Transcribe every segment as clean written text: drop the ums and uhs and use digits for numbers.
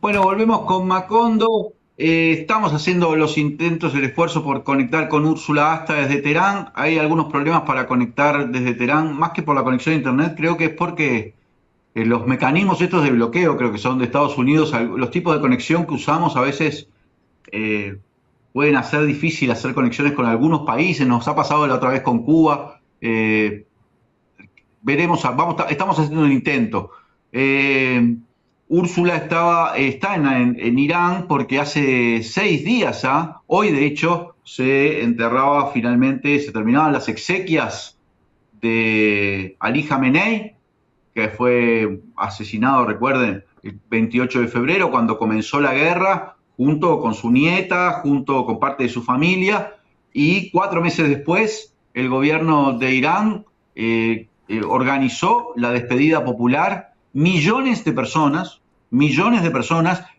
Bueno, volvemos con Macondo. Estamos haciendo los intentos, el esfuerzo por conectar con Úrsula Asta desde Teherán. Hay algunos problemas para conectar desde Teherán, más que por la conexión a Internet, creo que es porque los mecanismos estos de bloqueo, creo que son de Estados Unidos, los tipos de conexión que usamos a veces eh, pueden hacer difícil hacer conexiones con algunos países. Nos ha pasado la otra vez con Cuba. Veremos, estamos haciendo un intento. Úrsula está en Irán porque hace 6 días ya, hoy de hecho, se enterraba finalmente, se terminaban las exequias de Ali Khamenei, que fue asesinado, recuerden, el 28 de febrero, cuando comenzó la guerra, junto con su nieta, junto con parte de su familia, y 4 meses después, el gobierno de Irán organizó la despedida popular, millones de personas,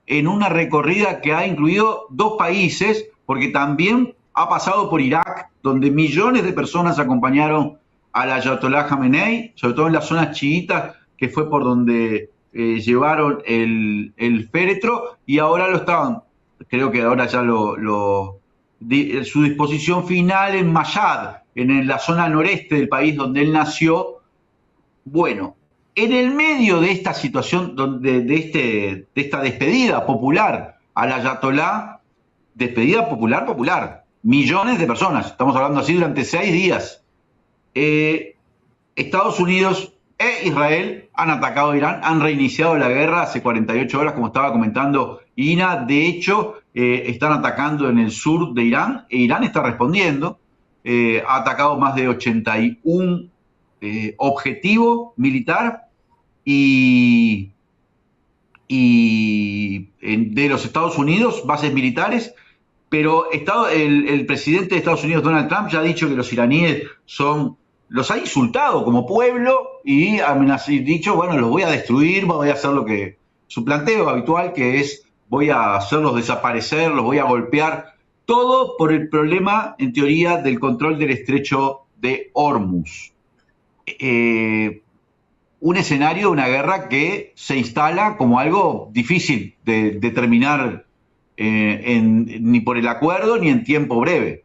en una recorrida que ha incluido 2 países, porque también ha pasado por Irak, donde millones de personas acompañaron al Ayatollah Khamenei, sobre todo en las zonas chiitas, que fue por donde llevaron el féretro, y ahora lo estaban, creo que ahora ya su disposición final en Mashhad, en la zona noreste del país donde él nació. Bueno, en el medio de esta situación, de esta despedida popular al Ayatollah, despedida popular, popular, millones de personas, estamos hablando así durante 6 días, eh, Estados Unidos e Israel han atacado a Irán, han reiniciado la guerra hace 48 horas, como estaba comentando Ina. De hecho, están atacando en el sur de Irán e Irán está respondiendo. Ha atacado más de 81 objetivo militar y, de los Estados Unidos, bases militares, pero el presidente de Estados Unidos, Donald Trump, ya ha dicho que los iraníes los ha insultado como pueblo y ha dicho, bueno, los voy a destruir, voy a hacer su planteo habitual, que es voy a hacerlos desaparecer, los voy a golpear, todo por el problema, en teoría, del control del estrecho de Hormuz. Un escenario, una guerra que se instala como algo difícil de terminar ni por el acuerdo ni en tiempo breve.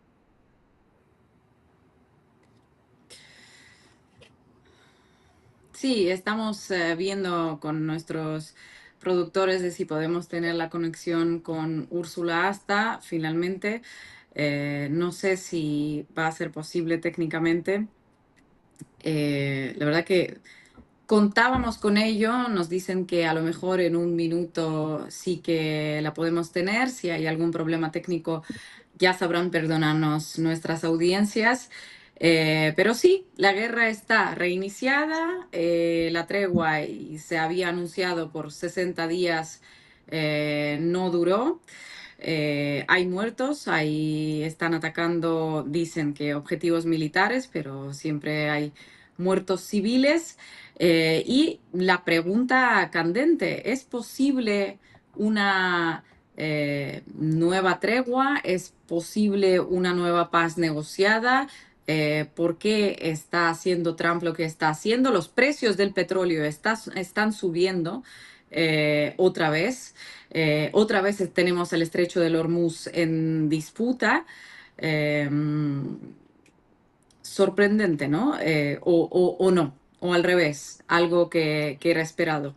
Sí, estamos viendo con nuestros productores de si podemos tener la conexión con Úrsula Asta finalmente. No sé si va a ser posible técnicamente. La verdad que contábamos con ello, nos dicen que a lo mejor en un minuto sí que la podemos tener. Si hay algún problema técnico, ya sabrán perdonarnos nuestras audiencias. Pero sí, la guerra está reiniciada, la tregua se había anunciado por 60 días, no duró. Hay muertos, están atacando, dicen que objetivos militares, pero siempre hay muertos civiles. Y la pregunta candente, ¿es posible una nueva tregua? ¿Es posible una nueva paz negociada? ¿Por qué está haciendo Trump lo que está haciendo? Los precios del petróleo están subiendo otra vez. Otra vez tenemos el estrecho del Hormuz en disputa. Eh, Sorprendente, ¿no? O no, o al revés, algo que era esperado.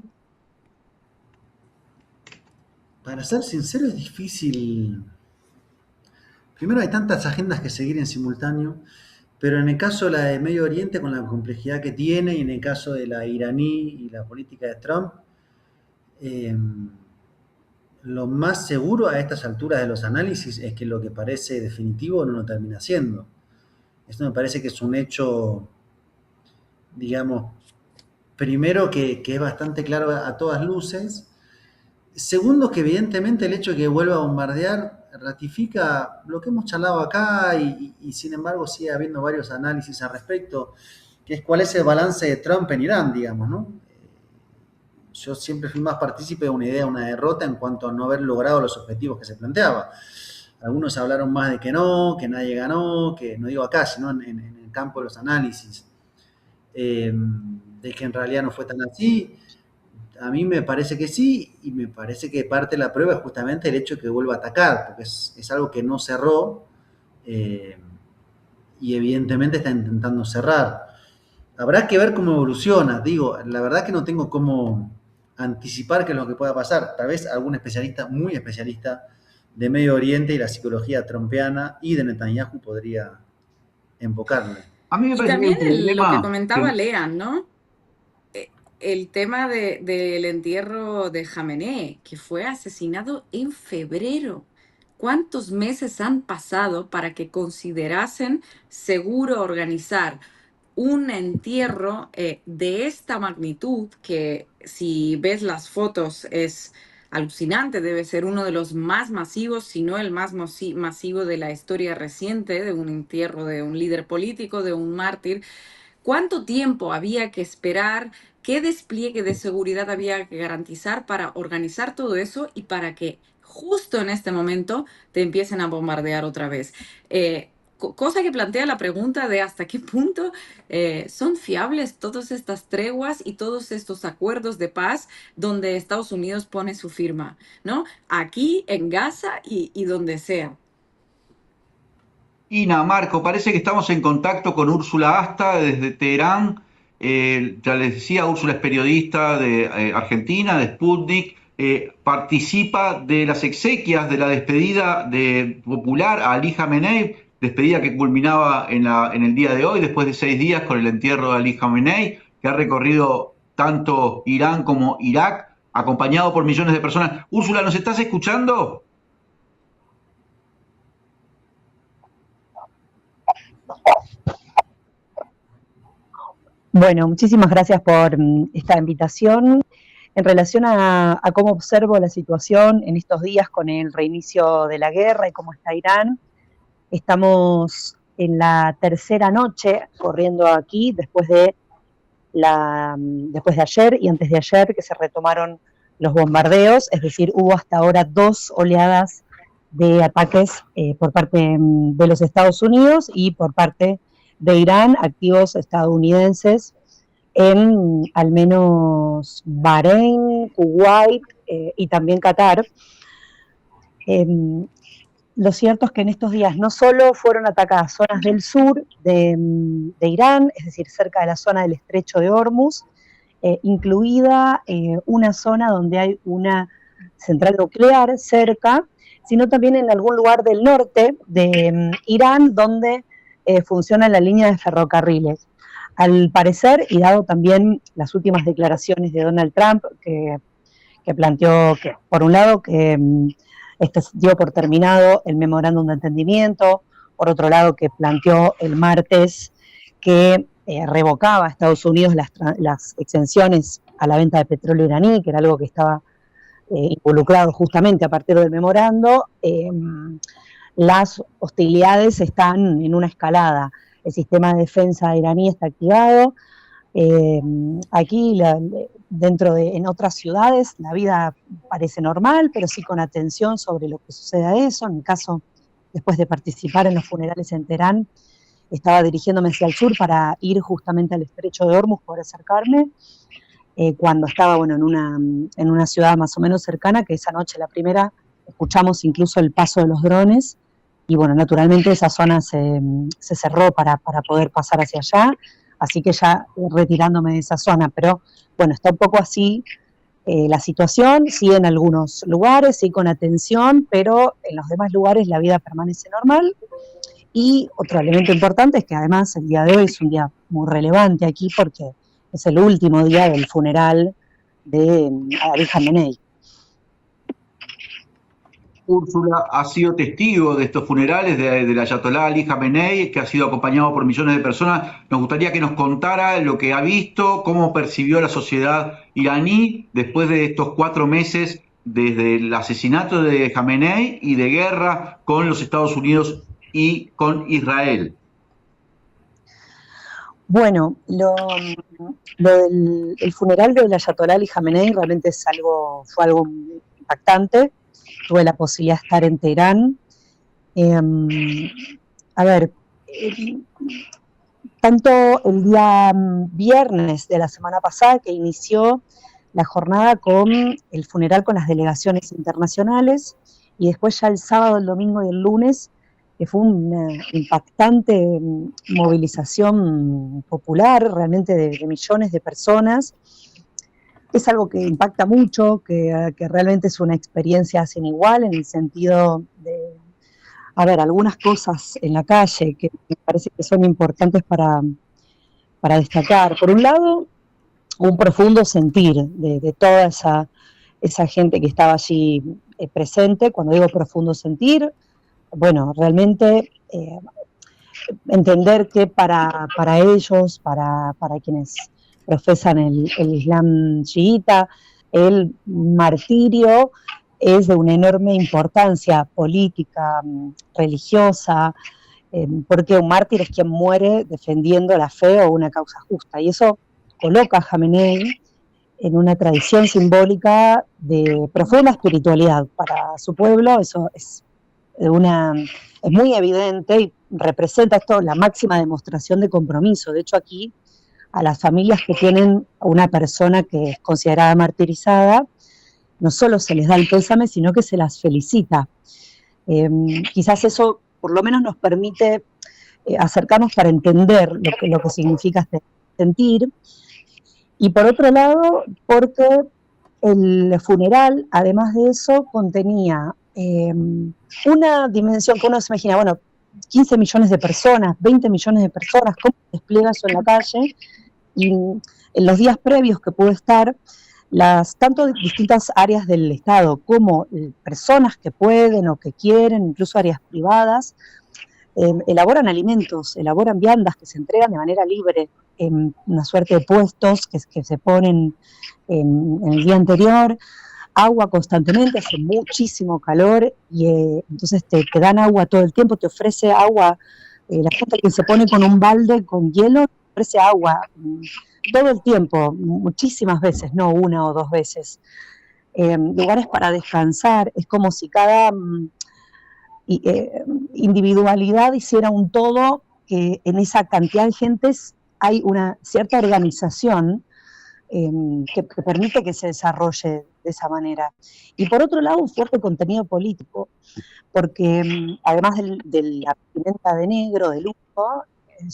Para ser sincero, es difícil. Primero, hay tantas agendas que seguir en simultáneo, pero en el caso de la de Medio Oriente, con la complejidad que tiene, y en el caso de la iraní y la política de Trump, eh, lo más seguro a estas alturas de los análisis es que lo que parece definitivo no lo termina siendo. Esto me parece que es un hecho, digamos, primero que es bastante claro a todas luces. Segundo, que evidentemente el hecho de que vuelva a bombardear ratifica lo que hemos charlado acá y sin embargo sigue habiendo varios análisis al respecto, que es cuál es el balance de Trump en Irán, digamos, ¿no? Yo siempre fui más partícipe de una idea, una derrota en cuanto a no haber logrado los objetivos que se planteaba. Algunos hablaron más de que no, que nadie ganó, que no digo acá, sino en el campo de los análisis, de que en realidad no fue tan así. A mí me parece que sí, y me parece que parte de la prueba es justamente el hecho de que vuelva a atacar, porque es algo que no cerró, eh, y evidentemente está intentando cerrar. Habrá que ver cómo evoluciona. Digo, la verdad que no tengo cómo anticipar qué es lo que pueda pasar. Tal vez algún especialista, muy especialista de Medio Oriente y la psicología trompeana y de Netanyahu podría enfocarle. A mí me Y parece que hay un también lo que problema comentaba que Lean, ¿no? El tema del entierro de Jamené, que fue asesinado en febrero. ¿Cuántos meses han pasado para que considerasen seguro organizar un entierro de esta magnitud, que si ves las fotos es alucinante, debe ser uno de los más masivos, si no el más masivo de la historia reciente, de un entierro de un líder político, de un mártir? ¿Cuánto tiempo había que esperar? ¿Qué despliegue de seguridad había que garantizar para organizar todo eso y para que justo en este momento te empiecen a bombardear otra vez? Cosa que plantea la pregunta de hasta qué punto son fiables todas estas treguas y todos estos acuerdos de paz donde Estados Unidos pone su firma, ¿no? Aquí, en Gaza y donde sea. Ina, Marco, parece que estamos en contacto con Úrsula Asta desde Teherán. Ya les decía, Úrsula es periodista de Argentina, de Sputnik. Participa de las exequias de la despedida de popular a Ali Khamenei, despedida que culminaba en el día de hoy, después de 6 días con el entierro de Ali Khamenei, que ha recorrido tanto Irán como Irak, acompañado por millones de personas. Úrsula, ¿nos estás escuchando? Bueno, muchísimas gracias por esta invitación. En relación a cómo observo la situación en estos días con el reinicio de la guerra y cómo está Irán, estamos en la tercera noche corriendo aquí después de ayer y antes de ayer que se retomaron los bombardeos, es decir, hubo hasta ahora 2 oleadas de ataques por parte de los Estados Unidos y por parte de Irán, activos estadounidenses en al menos Bahrein, Kuwait y también Qatar. Eh, lo cierto es que en estos días no solo fueron atacadas zonas del sur de Irán, es decir, cerca de la zona del estrecho de Hormuz, incluida una zona donde hay una central nuclear cerca, sino también en algún lugar del norte de Irán donde funciona la línea de ferrocarriles. Al parecer, y dado también las últimas declaraciones de Donald Trump, que planteó que, por un lado, que dio por terminado el memorándum de entendimiento, por otro lado, que planteó el martes que revocaba a Estados Unidos las exenciones a la venta de petróleo iraní, que era algo que estaba involucrado justamente a partir del memorando. Las hostilidades están en una escalada. El sistema de defensa iraní está activado. Aquí, en otras ciudades, la vida parece normal, pero sí con atención sobre lo que sucede a eso. En mi caso, después de participar en los funerales en Teherán, estaba dirigiéndome hacia el sur para ir justamente al estrecho de Hormuz, poder acercarme, cuando estaba en una ciudad más o menos cercana, que esa noche, la primera, escuchamos incluso el paso de los drones, y bueno, naturalmente esa zona se cerró para poder pasar hacia allá, así que ya retirándome de esa zona, pero bueno, está un poco así la situación, sí en algunos lugares, sí con atención, pero en los demás lugares la vida permanece normal. Y otro elemento importante es que además el día de hoy es un día muy relevante aquí porque es el último día del funeral de Ali Khamenei. Úrsula ha sido testigo de estos funerales del Ayatolá Ali Khamenei, que ha sido acompañado por millones de personas. Nos gustaría que nos contara lo que ha visto, cómo percibió la sociedad iraní después de estos 4 meses desde el asesinato de Khamenei y de guerra con los Estados Unidos y con Israel. Bueno, el funeral del Ayatolá Ali Khamenei realmente fue algo impactante. Tuve la posibilidad de estar en Teherán. Tanto el día viernes de la semana pasada, que inició la jornada con el funeral con las delegaciones internacionales y después ya el sábado, el domingo y el lunes, que fue una impactante movilización popular, realmente de millones de personas. Es algo que impacta mucho, que realmente es una experiencia sin igual en el sentido de, a ver, algunas cosas en la calle que me parece que son importantes para destacar. Por un lado, un profundo sentir de toda esa gente que estaba allí presente. Cuando digo profundo sentir, bueno, realmente entender que para ellos, para quienes profesan el Islam chiita, el martirio es de una enorme importancia política, religiosa, porque un mártir es quien muere defendiendo la fe o una causa justa, y eso coloca a Jamenei en una tradición simbólica de profunda espiritualidad para su pueblo. Eso es muy evidente y representa esto la máxima demostración de compromiso. De hecho, aquí a las familias que tienen a una persona que es considerada martirizada, no solo se les da el pésame, sino que se las felicita. Quizás eso por lo menos nos permite acercarnos para entender lo que significa este sentir. Y por otro lado, porque el funeral, además de eso, contenía una dimensión que uno se imagina, bueno, 15 millones de personas, 20 millones de personas, ¿cómo se despliega eso en la calle? Y en los días previos que pude estar, tanto distintas áreas del Estado como personas que pueden o que quieren, incluso áreas privadas, elaboran alimentos, elaboran viandas que se entregan de manera libre en una suerte de puestos que se ponen en el día anterior, agua constantemente, hace muchísimo calor y entonces te dan agua todo el tiempo, te ofrece agua, la gente que se pone con un balde con hielo, te ofrece agua todo el tiempo, muchísimas veces, no una o dos veces. Lugares para descansar, es como si cada individualidad hiciera un todo, que en esa cantidad de gentes hay una cierta organización que permite que se desarrolle de esa manera. Y por otro lado, un fuerte contenido político, porque además de la vestimenta de negro, de lujo,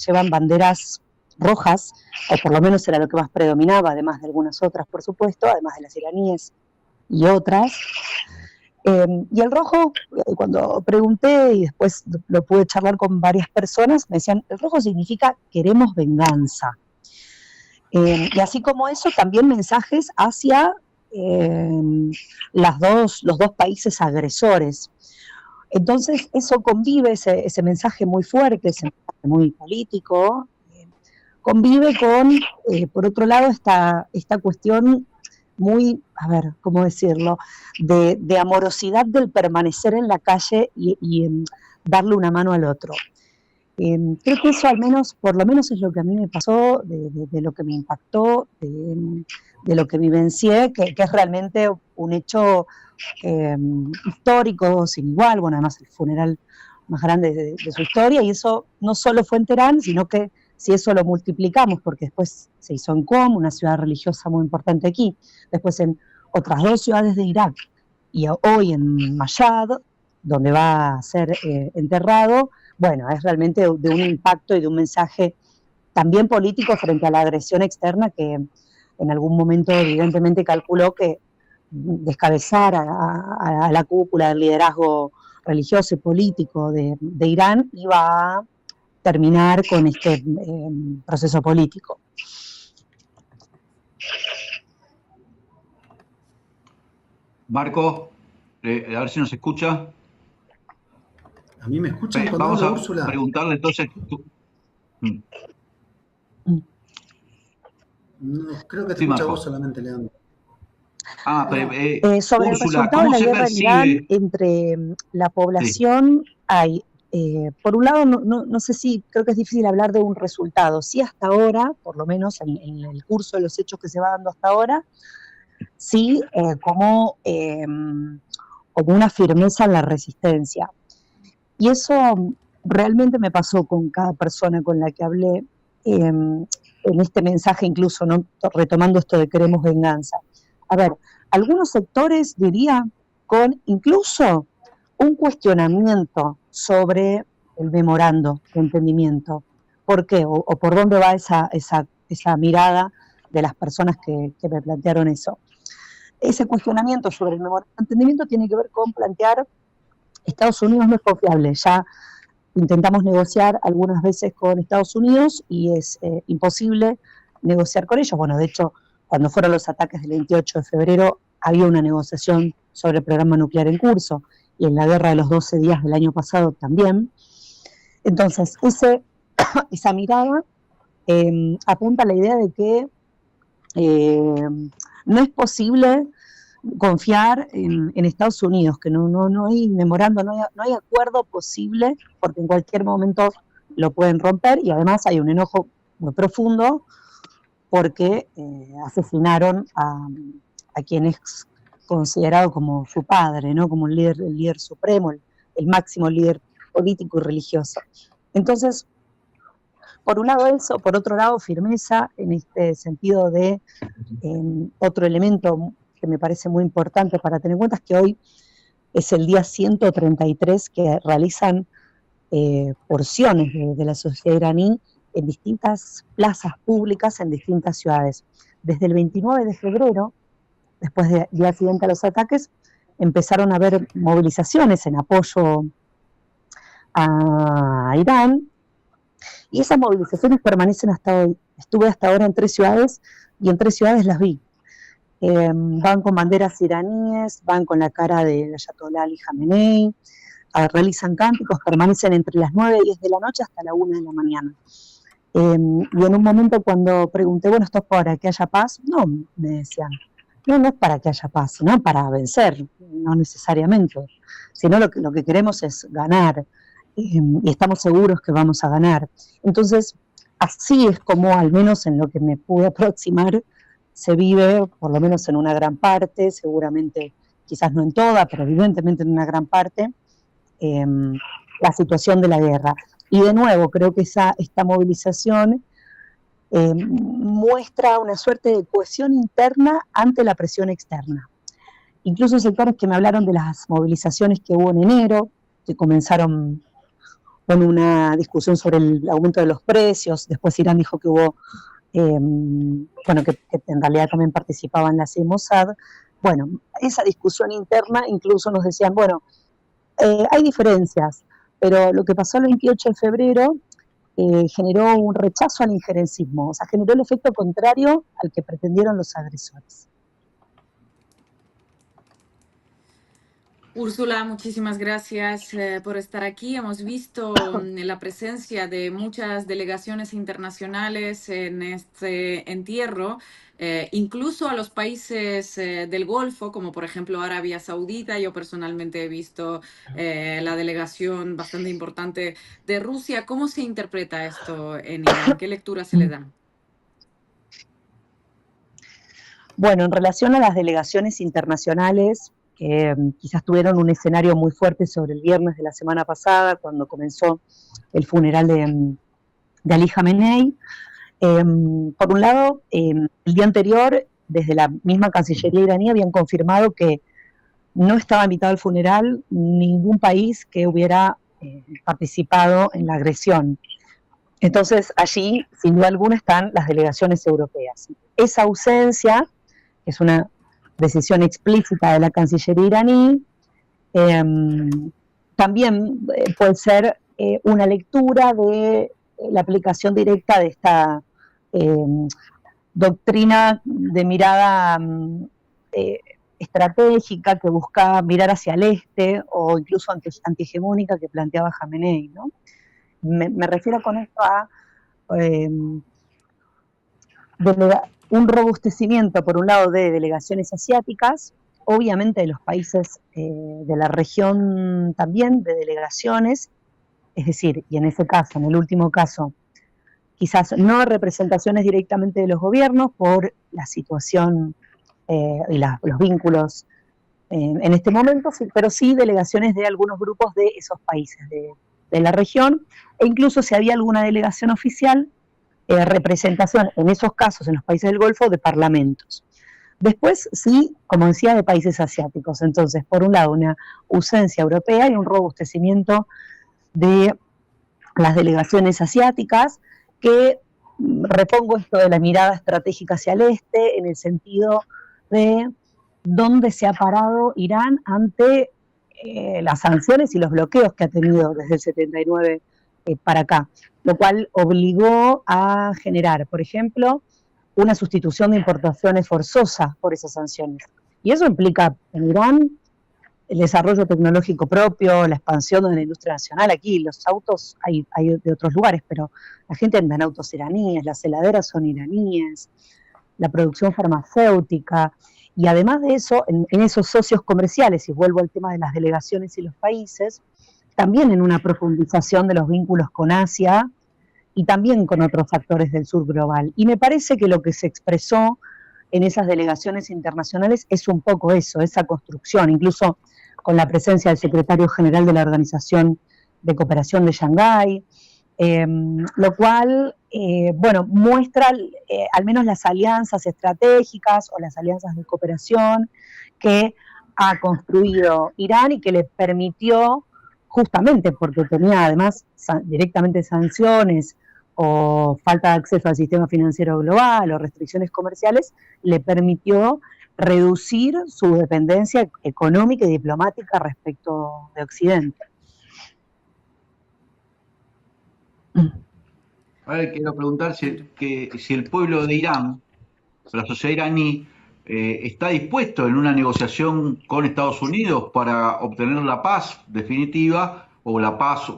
llevan banderas rojas, o por lo menos era lo que más predominaba, además de algunas otras, por supuesto, además de las iraníes y otras. Y el rojo, cuando pregunté y después lo pude charlar con varias personas, me decían, el rojo significa queremos venganza. Y así como eso, también mensajes hacia los dos países agresores. Entonces, eso convive, ese mensaje muy fuerte, ese mensaje muy político, convive con, por otro lado, esta cuestión muy, a ver, ¿cómo decirlo?, de amorosidad del permanecer en la calle y darle una mano al otro. Creo que eso por lo menos es lo que a mí me pasó, de lo que me impactó, de lo que vivencié, que es realmente un hecho histórico, sin igual, bueno, además el funeral más grande de su historia, y eso no solo fue en Teherán, sino que si eso lo multiplicamos, porque después se hizo en Qom, una ciudad religiosa muy importante aquí, después en otras 2 ciudades de Irak, y hoy en Mashhad, donde va a ser enterrado, bueno, es realmente de un impacto y de un mensaje también político frente a la agresión externa que en algún momento evidentemente calculó que descabezar a la cúpula del liderazgo religioso y político de Irán iba a terminar con este proceso político. Marco, a ver si nos escucha. ¿A mí me escuchan cuando Vamos hablo, a Úrsula? preguntarle entonces. No, creo que te Sí, escucha Marco. vos solamente, Leandro. Sobre el Úrsula, resultado de ¿cómo la se guerra en Irán percibe? entre la población, hay, por un lado, no sé si, creo que es difícil hablar de un resultado. Sí, hasta ahora, por lo menos en el curso de los hechos que se va dando hasta ahora, sí, como una firmeza en la resistencia. Y eso realmente me pasó con cada persona con la que hablé, en este mensaje incluso, ¿no?, retomando esto de queremos venganza. a ver, algunos sectores, diría, con incluso un cuestionamiento sobre el memorando de entendimiento. ¿Por qué? O por dónde va esa mirada de las personas que me plantearon eso. Ese cuestionamiento sobre el memorando de entendimiento tiene que ver con plantear Estados Unidos no es confiable. Ya intentamos negociar algunas veces con Estados Unidos y es imposible negociar con ellos. Bueno, de hecho, cuando fueron los ataques del 28 de febrero, había una negociación sobre el programa nuclear en curso, y en la guerra de los 12 días del año pasado también. Entonces, esa mirada apunta a la idea de que no es posible confiar en Estados Unidos, que no hay memorando, no hay acuerdo posible, porque en cualquier momento lo pueden romper, y además hay un enojo muy profundo porque asesinaron a quien es considerado como su padre, ¿no? Como el líder supremo, el máximo líder político y religioso. Entonces, por un lado eso, por otro lado firmeza, en este sentido de otro elemento que me parece muy importante para tener en cuenta, es que hoy es el día 133 que realizan porciones de la sociedad iraní en distintas plazas públicas en distintas ciudades. Desde el 29 de febrero, después del día siguiente a los ataques, empezaron a haber movilizaciones en apoyo a Irán, y esas movilizaciones permanecen hasta hoy. Estuve hasta ahora en 3 ciudades, y en 3 ciudades las vi. Van con banderas iraníes, van con la cara del Ayatollah Ali Khamenei, realizan cánticos, permanecen entre las 9 y 10 de la noche hasta la 1 de la mañana. Y en un momento, cuando pregunté, bueno, ¿esto es para que haya paz? No, me decían, no es para que haya paz, sino para vencer, no necesariamente, sino lo que queremos es ganar, y estamos seguros que vamos a ganar. Entonces, así es como, al menos en lo que me pude aproximar, se vive, por lo menos en una gran parte, seguramente, quizás no en toda, pero evidentemente en una gran parte, la situación de la guerra. Y de nuevo, creo que esta movilización muestra una suerte de cohesión interna ante la presión externa. Incluso sectores que me hablaron de las movilizaciones que hubo en enero, que comenzaron con una discusión sobre el aumento de los precios, después Irán dijo que hubo, que en realidad también participaban las Mossad. Bueno, esa discusión interna incluso nos decían, bueno, hay diferencias, pero lo que pasó el 28 de febrero generó un rechazo al injerencismo, o sea, generó el efecto contrario al que pretendieron los agresores. Úrsula, muchísimas gracias por estar aquí. Hemos visto la presencia de muchas delegaciones internacionales en este entierro, incluso a los países del Golfo, como por ejemplo Arabia Saudita. Yo personalmente he visto la delegación bastante importante de Rusia. ¿Cómo se interpreta esto en Irán? ¿Qué lectura se le da? Bueno, en relación a las delegaciones internacionales, que quizás tuvieron un escenario muy fuerte sobre el viernes de la semana pasada, cuando comenzó el funeral de Ali Khamenei. Por un lado, el día anterior, desde la misma Cancillería iraní, habían confirmado que no estaba invitado al funeral ningún país que hubiera participado en la agresión. Entonces, allí, sin duda alguna, están las delegaciones europeas. Esa ausencia, que es una decisión explícita de la Cancillería iraní, también puede ser una lectura de la aplicación directa de esta doctrina de mirada estratégica que busca mirar hacia el este, o incluso antihegemónica, que planteaba Khamenei, ¿no? Me refiero con esto a un robustecimiento, por un lado, de delegaciones asiáticas, obviamente de los países de la región también, de delegaciones, es decir, y en ese caso, en el último caso, quizás no representaciones directamente de los gobiernos por la situación y los vínculos en este momento, pero sí delegaciones de algunos grupos de esos países de la región, e incluso si había alguna delegación oficial, representación, en esos casos, en los países del Golfo, de parlamentos. Después, sí, como decía, de países asiáticos. Entonces, por un lado, una ausencia europea y un robustecimiento de las delegaciones asiáticas, que repongo esto de la mirada estratégica hacia el este, en el sentido de dónde se ha parado Irán ante las sanciones y los bloqueos que ha tenido desde el 79 para acá, lo cual obligó a generar, por ejemplo, una sustitución de importaciones forzosa por esas sanciones. Y eso implica en Irán el desarrollo tecnológico propio, la expansión de la industria nacional. Aquí los autos hay de otros lugares, pero la gente anda en autos iraníes, las heladeras son iraníes, la producción farmacéutica, y además de eso, en esos socios comerciales, y vuelvo al tema de las delegaciones y los países, también en una profundización de los vínculos con Asia y también con otros factores del sur global. Y me parece que lo que se expresó en esas delegaciones internacionales es un poco eso, esa construcción, incluso con la presencia del secretario general de la Organización de Cooperación de Shanghái, lo cual, bueno, muestra al menos las alianzas estratégicas o las alianzas de cooperación que ha construido Irán y que le permitió, justamente porque tenía además directamente sanciones o falta de acceso al sistema financiero global o restricciones comerciales, le permitió reducir su dependencia económica y diplomática respecto de Occidente. A ver, quiero preguntar si el pueblo de Irán, la sociedad iraní, está dispuesto en una negociación con Estados Unidos para obtener la paz definitiva o una paz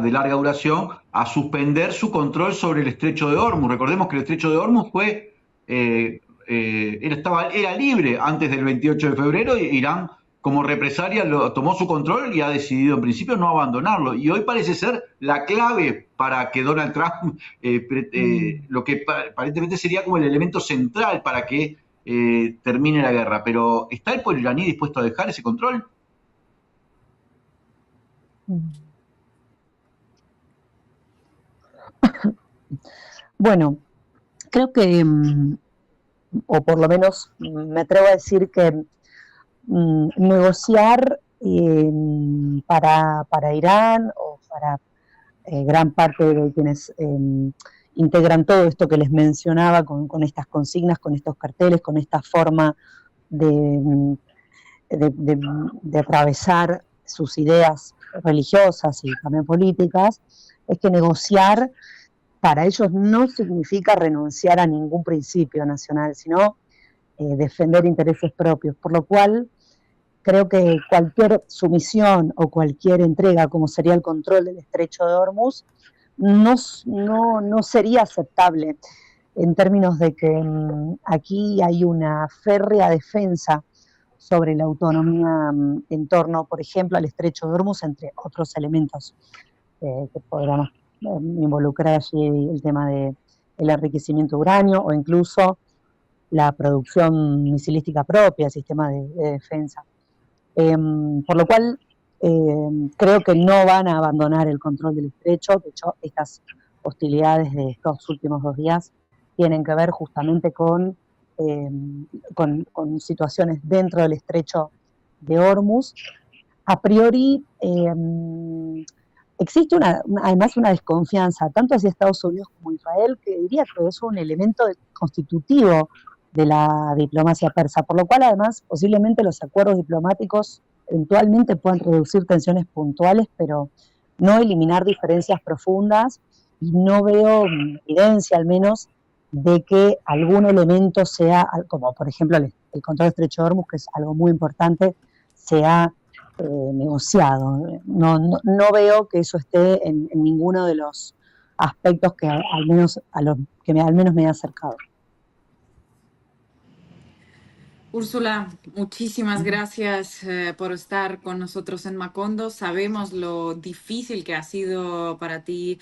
de larga duración, a suspender su control sobre el estrecho de Hormuz. Recordemos que el estrecho de Hormuz era libre antes del 28 de febrero, y Irán, como represalia, tomó su control y ha decidido en principio no abandonarlo. Y hoy parece ser la clave para que Donald Trump, lo que aparentemente sería como el elemento central para que termine la guerra. Pero ¿está el pueblo iraní dispuesto a dejar ese control? Bueno, creo que, o por lo menos me atrevo a decir que negociar para Irán o para gran parte de quienes integran todo esto que les mencionaba con estas consignas, con estos carteles, con esta forma de atravesar sus ideas religiosas y también políticas, es que negociar para ellos no significa renunciar a ningún principio nacional, sino defender intereses propios, por lo cual creo que cualquier sumisión o cualquier entrega, como sería el control del estrecho de Hormuz, no sería aceptable en términos de que aquí hay una férrea defensa sobre la autonomía en torno, por ejemplo, al estrecho de Hormuz, entre otros elementos que podríamos involucrar allí el tema del enriquecimiento de uranio o incluso la producción misilística propia, el sistema de defensa. Por lo cual, creo que no van a abandonar el control del estrecho. De hecho, estas hostilidades de estos últimos 2 días tienen que ver justamente con situaciones dentro del estrecho de Hormuz. A priori, existe además una desconfianza tanto hacia Estados Unidos como Israel, que diría que es un elemento constitutivo de la diplomacia persa, por lo cual además posiblemente los acuerdos diplomáticos eventualmente puedan reducir tensiones puntuales, pero no eliminar diferencias profundas, y no veo evidencia al menos de que algún elemento sea, como por ejemplo el control del estrecho de Hormuz, que es algo muy importante, sea negociado. No veo que eso esté en ninguno de los aspectos que al menos al menos me he acercado. Úrsula, muchísimas gracias por estar con nosotros en Macondo. Sabemos lo difícil que ha sido para ti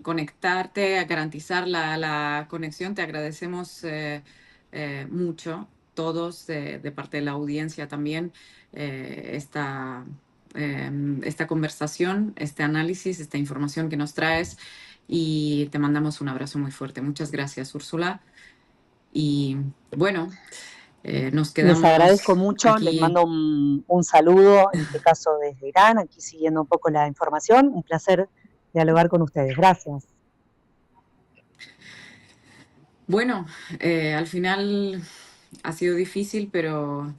conectarte, garantizar la conexión. Te agradecemos mucho, todos, de parte de la audiencia también, esta conversación, este análisis, esta información que nos traes, y te mandamos un abrazo muy fuerte. Muchas gracias, Úrsula. Y bueno, nos Les quedamos agradezco mucho, les aquí. mando un saludo, en este caso desde Irán, aquí siguiendo un poco la información. Un placer dialogar con ustedes. Gracias. Bueno, al final ha sido difícil, pero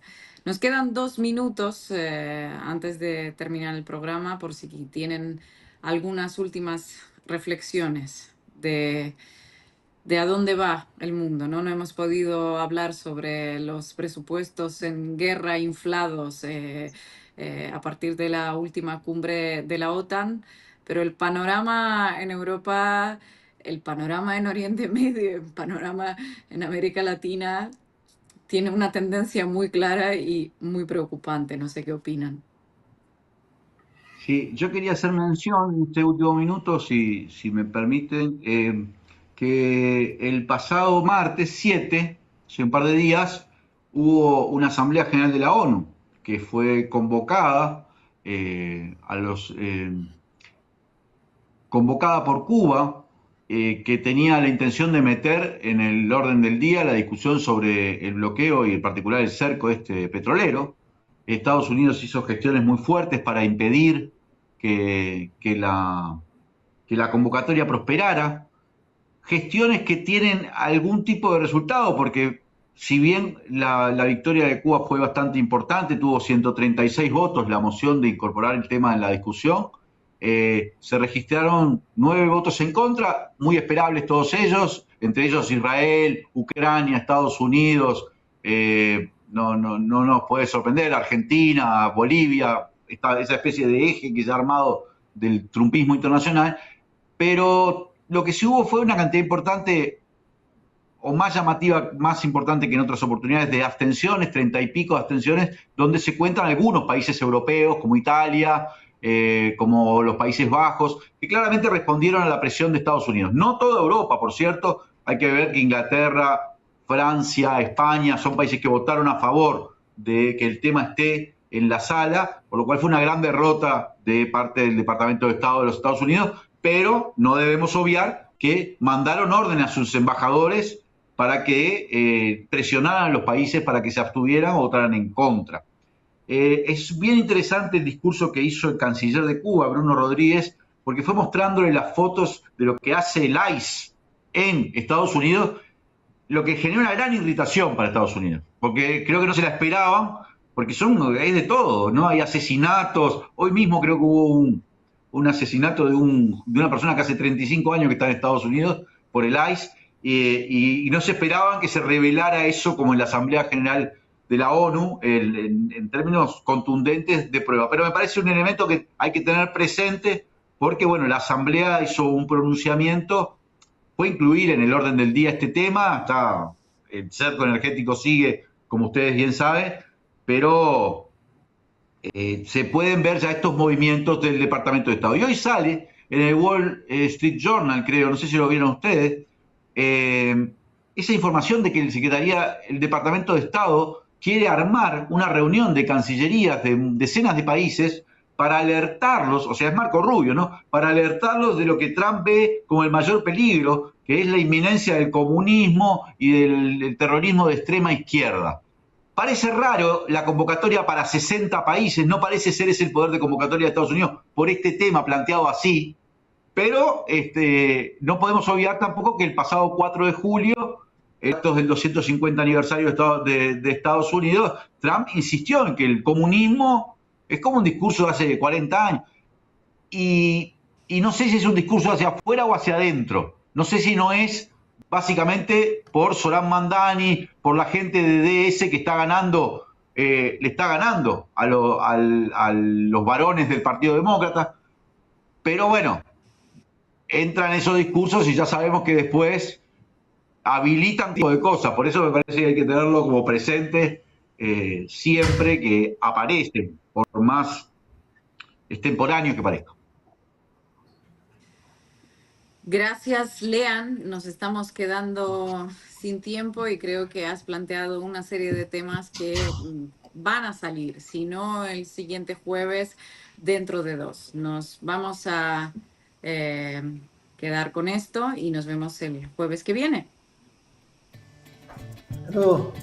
nos quedan 2 minutos antes de terminar el programa por si tienen algunas últimas reflexiones de a dónde va el mundo, ¿no? No hemos podido hablar sobre los presupuestos en guerra inflados a partir de la última cumbre de la OTAN, pero el panorama en Europa, el panorama en Oriente Medio, el panorama en América Latina tiene una tendencia muy clara y muy preocupante. No sé qué opinan. Sí, yo quería hacer mención en este último minuto, si me permiten, que el pasado martes 7, hace un par de días, hubo una Asamblea General de la ONU que fue convocada a los convocada por Cuba, que tenía la intención de meter en el orden del día la discusión sobre el bloqueo y en particular el cerco petrolero. Estados Unidos hizo gestiones muy fuertes para impedir que la convocatoria prosperara, gestiones que tienen algún tipo de resultado, porque si bien la victoria de Cuba fue bastante importante, tuvo 136 votos la moción de incorporar el tema en la discusión, se registraron 9 votos en contra, muy esperables todos ellos, entre ellos Israel, Ucrania, Estados Unidos, no nos puede sorprender, Argentina, Bolivia, esa especie de eje que se ha armado del trumpismo internacional, pero lo que sí hubo fue una cantidad importante o más llamativa, más importante que en otras oportunidades, de abstenciones, 30 y pico de abstenciones, donde se cuentan algunos países europeos como Italia, como los Países Bajos, que claramente respondieron a la presión de Estados Unidos. No toda Europa, por cierto, hay que ver que Inglaterra, Francia, España son países que votaron a favor de que el tema esté en la sala, por lo cual fue una gran derrota de parte del Departamento de Estado de los Estados Unidos, pero no debemos obviar que mandaron orden a sus embajadores para que presionaran a los países para que se abstuvieran o votaran en contra. Es bien interesante el discurso que hizo el canciller de Cuba, Bruno Rodríguez, porque fue mostrándole las fotos de lo que hace el ICE en Estados Unidos, lo que genera una gran irritación para Estados Unidos, porque creo que no se la esperaban, porque hay de todo, ¿no? Hay asesinatos, hoy mismo creo que hubo un asesinato de una persona que hace 35 años que está en Estados Unidos por el ICE, y no se esperaban que se revelara eso como en la Asamblea General de la ONU en términos contundentes de prueba. Pero me parece un elemento que hay que tener presente porque, bueno, la Asamblea hizo un pronunciamiento, fue incluir en el orden del día este tema, el cerco energético sigue, como ustedes bien saben, pero se pueden ver ya estos movimientos del Departamento de Estado. Y hoy sale en el Wall Street Journal, creo, no sé si lo vieron ustedes, esa información de que el Departamento de Estado quiere armar una reunión de cancillerías de decenas de países para alertarlos, o sea, es Marco Rubio, ¿no? Para alertarlos de lo que Trump ve como el mayor peligro, que es la inminencia del comunismo y del terrorismo de extrema izquierda. Parece raro la convocatoria para 60 países, no parece ser ese el poder de convocatoria de Estados Unidos por este tema planteado así, pero no podemos olvidar tampoco que el pasado 4 de julio, actos del 250 aniversario de Estados Unidos, Trump insistió en que el comunismo es como un discurso de hace 40 años. Y no sé si es un discurso hacia afuera o hacia adentro. No sé si no es básicamente por Zoran Mandani, por la gente de DS que está ganando, le está ganando a los varones del Partido Demócrata. Pero bueno, entran esos discursos y ya sabemos que después habilitan tipo de cosas. Por eso me parece que hay que tenerlo como presente siempre que aparecen, por más extemporáneo que parezca. Gracias, Lean. Nos estamos quedando sin tiempo y creo que has planteado una serie de temas que van a salir, si no el siguiente jueves, dentro de 2. Nos vamos a quedar con esto y nos vemos el jueves que viene. luego.